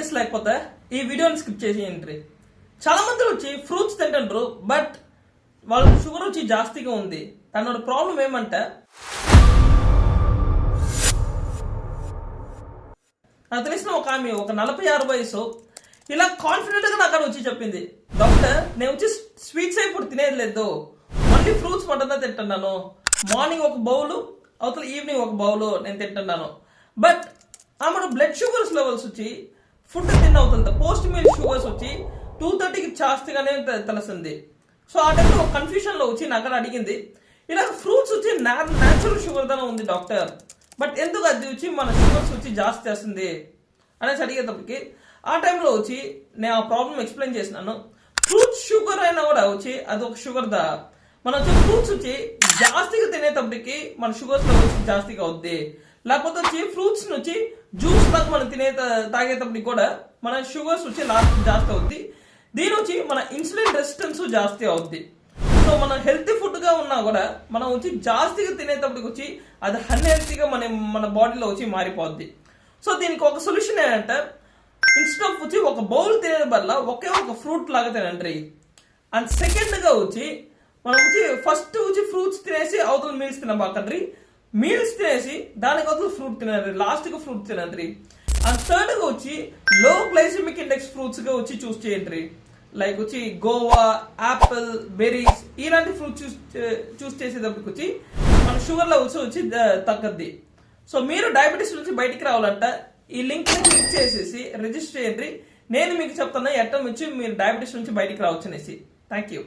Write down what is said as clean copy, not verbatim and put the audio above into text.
Diabetes లేకపోతే ఈ వీడియోని స్కిప్ చేసేయండి. చాలా మంది వచ్చి ఫ్రూట్స్ తింటారు, బట్ వాళ్ళకి షుగర్ వచ్చి జాస్తిగా ఉంది. తన ప్రాబ్లం ఏమంటే, నాకు తెలిసిన ఒక ఆమె ఒక 46 వయసు ఇలా కాన్ఫిడెంట్ గా నాకు వచ్చి చెప్పింది, డాక్టర్ నేను వచ్చి స్వీట్స్ ఇప్పుడు తినేది లేదు, మళ్ళీ ఫ్రూట్స్ మటన్ తింటున్నాను, మార్నింగ్ ఒక బౌలు అవతల ఈవినింగ్ ఒక బౌలు నేను తింటున్నాను. బట్ ఆమె బ్లడ్ షుగర్స్ లెవెల్స్ వచ్చి ఫుడ్ తిన్న అవుతుంది పోస్ట్ మీల్ షుగర్స్ వచ్చి 230కి జాస్తిగానే తెలుస్తుంది. సో ఆ టైంలో ఒక కన్ఫ్యూజన్ లో వచ్చి నాకు అడిగింది, ఇలా ఫ్రూట్స్ వచ్చి న్యాచురల్ షుగర్ దానే ఉంది డాక్టర్, బట్ ఎందుకు అది వచ్చి మన షుగర్స్ వచ్చి జాస్తి చేస్తుంది అనేసి అడిగేటప్పటికి ఆ టైంలో వచ్చి నేను ఆ ప్రాబ్లమ్ ఎక్స్ప్లెయిన్ చేసినాను. ఫ్రూట్స్ షుగర్ అయినా కూడా వచ్చి అది ఒక షుగర్ దా, మన వచ్చి ఫ్రూట్స్ వచ్చి జాస్తిగా తినేటప్పటికి మన షుగర్స్ లెవెల్స్ జాస్తిగా అవుద్ది. లేకపోతే వచ్చి ఫ్రూట్స్ నుంచి జ్యూస్ లాగా మనం తాగేటప్పటికి కూడా మన షుగర్స్ వచ్చి జాస్తి అవుద్ది. దీని వచ్చి మన ఇన్సులిన్ రెసిస్టెన్స్ జాస్తి అవుద్ది. సో మన హెల్తీ ఫుడ్ గా ఉన్నా కూడా మనం వచ్చి జాస్తిగా తినేటప్పటికి వచ్చి అది అన్హెల్తీగా మన బాడీలో వచ్చి మారిపోద్ది. సో దీనికి ఒక సొల్యూషన్ ఏంటంటే, ఇన్స్టెడ్ ఆఫ్ వచ్చి ఒక బౌల్ తినే బదులు ఒకే ఒక ఫ్రూట్ లాగా తినండి. అండ్ సెకండ్ గా వచ్చి మనం వచ్చి ఫస్ట్ వచ్చి ఫ్రూట్స్ తినేసి అవతల మీల్స్ తినబాకండి, మీల్స్ తినేసి దానికి అవతల ఫ్రూట్ తినండి, లాస్ట్ గా ఫ్రూట్ తినండి. అండ్ థర్డ్ గా వచ్చి లో గ్లైసెమిక్ ఇండెక్స్ ఫ్రూట్స్ గా వచ్చి చూస్ చేయండి. లైక్ వచ్చి గోవా, యాపిల్, బెర్రీస్ ఇలాంటి ఫ్రూట్స్ చూస్ చేసేటప్పటికి వచ్చి మన షుగర్ లెవెల్స్ వచ్చి తగ్గద్ది. సో మీరు డయాబెటీస్ నుంచి బయటికి రావాలంటే ఈ లింక్ ని క్లిక్ చేసేసి రిజిస్టర్ చేయండి. నేను మీకు చెప్తాను ఎట్లా వచ్చి మీరు డయాబెటీస్ నుంచి బయటికి రావచ్చు అనేసి. Thank you.